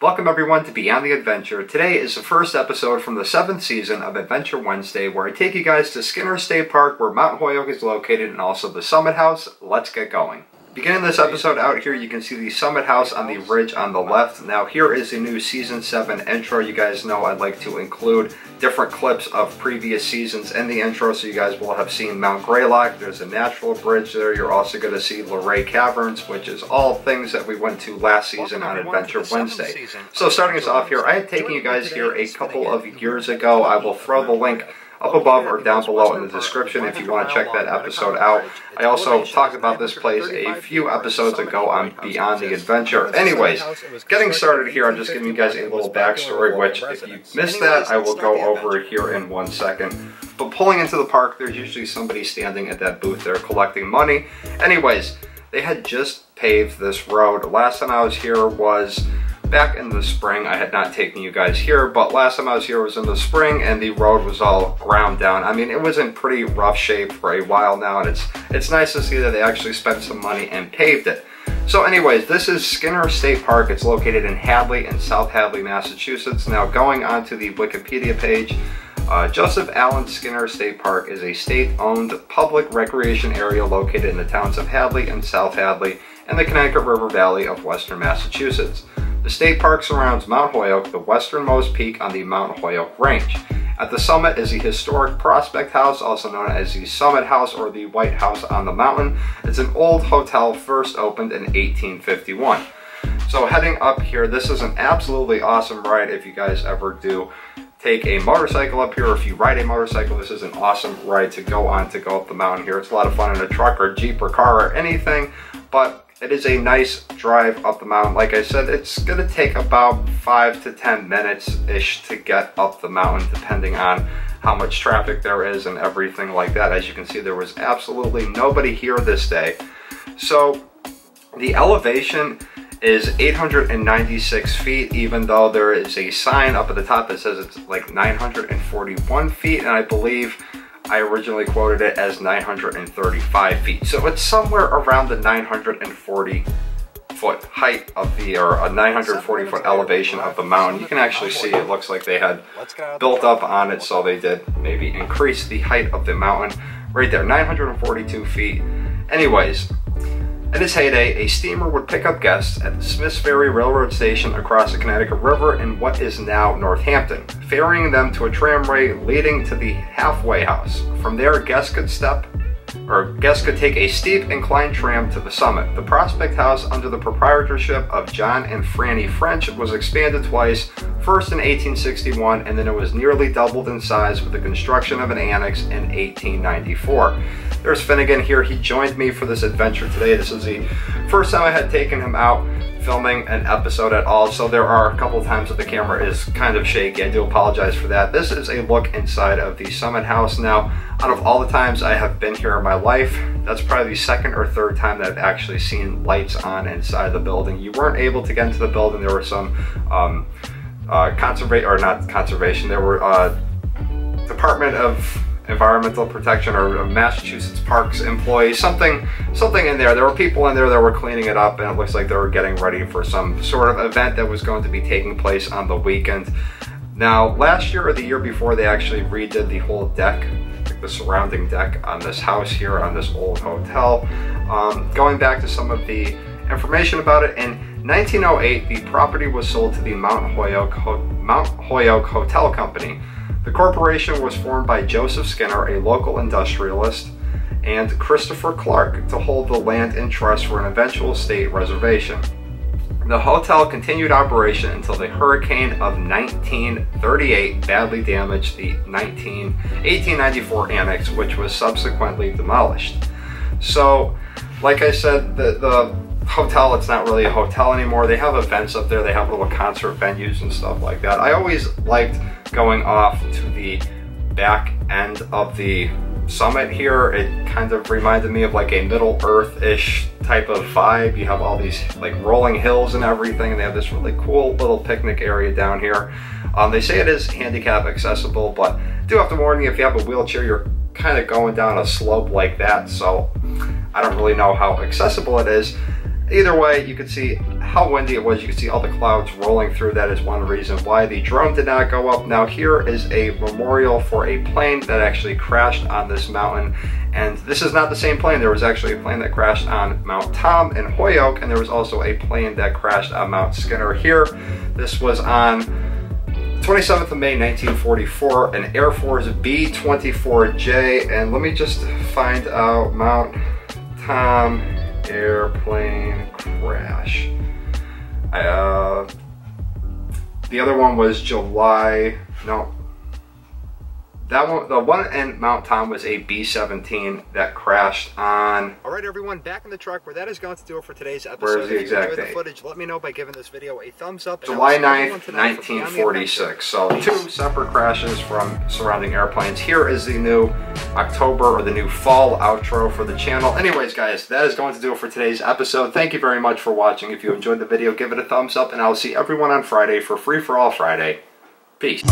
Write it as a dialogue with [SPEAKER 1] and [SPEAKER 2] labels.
[SPEAKER 1] Welcome everyone to Beyond the Adventure. Today is the first episode from the 7th season of Adventure Wednesday, where I take you guys to Skinner State Park, where Mount Holyoke is located, and also the Summit House. Let's get going. Beginning this episode out here, you can see the Summit House on the ridge on the left. Now here is the new Season 7 intro. You guys know I'd like to include different clips of previous seasons in the intro, so you guys will have seen Mount Greylock. There's a natural bridge there. You're also going to see Luray Caverns, which is all things that we went to last season on Adventure Wednesday. So starting us off here, I had taken you guys here a couple of years ago. I will throw the link up above or down below in the description if you want to check that episode out. I also talked about this place a few episodes ago on Beyond the Adventure. Anyways, getting started here, I'm just giving you guys a little backstory, which if you missed that, I will go over here in 1 second. But pulling into the park, there's usually somebody standing at that booth there collecting money. Anyways, they had just paved this road. Last time I was here was back in the spring. I had not taken you guys here, but last time I was here was in the spring and the road was all ground down. I mean, it was in pretty rough shape for a while now, and it's nice to see that they actually spent some money and paved it. So anyways, this is Skinner State Park. It's located in Hadley in South Hadley, Massachusetts. Now going on to the Wikipedia page, Joseph Allen Skinner State Park is a state-owned public recreation area located in the towns of Hadley and South Hadley in the Connecticut River Valley of western Massachusetts. The state park surrounds Mount Holyoke, the westernmost peak on the Mount Holyoke Range. At the summit is the historic Prospect House, also known as the Summit House or the White House on the mountain. It's an old hotel first opened in 1851. So heading up here, this is an absolutely awesome ride if you guys ever do take a motorcycle up here, or if you ride a motorcycle, this is an awesome ride to go on to go up the mountain here. It's a lot of fun in a truck or Jeep or car or anything, but it is a nice drive up the mountain. Like I said, it's going to take about 5 to 10 minutes-ish to get up the mountain, depending on how much traffic there is and everything like that. As you can see, there was absolutely nobody here this day. So the elevation is 896 feet, even though there is a sign up at the top that says it's like 941 feet, and I believe I originally quoted it as 935 feet. So it's somewhere around the 940 foot height of the, or a 940 foot elevation of the mountain. You can actually see it looks like they had built up on it, so they did maybe increase the height of the mountain right there, 942 feet. Anyways, in its heyday, a steamer would pick up guests at the Smiths Ferry Railroad Station across the Connecticut River in what is now Northampton, ferrying them to a tramway leading to the halfway house. From there, guests could take a steep inclined tram to the summit. The Prospect House, under the proprietorship of John and Franny French, was expanded twice, first in 1861, and then it was nearly doubled in size with the construction of an annex in 1894. There's Finnegan here. He joined me for this adventure today. This is the first time I had taken him out filming an episode at all, so there are a couple times that the camera is kind of shaky. I do apologize for that. This is a look inside of the Summit House. Now, out of all the times I have been here in my life, that's probably the second or third time that I've actually seen lights on inside the building. You weren't able to get into the building. There were some there were Department of Environmental Protection or Massachusetts Parks employees, something in there. There were people in there that were cleaning it up, and it looks like they were getting ready for some sort of event that was going to be taking place on the weekend. Now, last year or the year before, they actually redid the whole deck, like the surrounding deck on this house here, on this old hotel. Going back to some of the information about it, in 1908, the property was sold to the Mount Holyoke Hotel Company. The corporation was formed by Joseph Skinner, a local industrialist, and Christopher Clark to hold the land in trust for an eventual state reservation. The hotel continued operation until the hurricane of 1938 badly damaged the 1894 annex, which was subsequently demolished. So, like I said, the hotel, it's not really a hotel anymore. They have events up there. They have little concert venues and stuff like that. I always liked going off to the back end of the summit here. It kind of reminded me of like a Middle Earth-ish type of vibe. You have all these like rolling hills and everything, and they have this really cool little picnic area down here. They say it is handicap accessible, but I do have to warn you, if you have a wheelchair, you're kind of going down a slope like that, so I don't really know how accessible it is. Either way, you can see how windy it was. You can see all the clouds rolling through. That is one reason why the drone did not go up. Now here is a memorial for a plane that actually crashed on this mountain. And this is not the same plane. There was actually a plane that crashed on Mount Tom in Holyoke, and there was also a plane that crashed on Mount Skinner here. This was on 27th of May 1944, an Air Force B-24J. And let me just find out Mount Tom airplane crash. The other one was July, no. That one, the one in Mount Tom was a B-17 that crashed on... Alright everyone, back in the truck where that is going to do it for today's episode.
[SPEAKER 2] Where's the exact date?
[SPEAKER 1] If you enjoyed the footage, let me know by giving this video a thumbs up.
[SPEAKER 2] July 9th, 1946. So 2 separate crashes from surrounding airplanes. Here is the new October or the new fall outro for the channel. Anyways guys, that is going to do it for today's episode. Thank you very much for watching. If you enjoyed the video, give it a thumbs up, and I'll see everyone on Friday for Free for All Friday. Peace.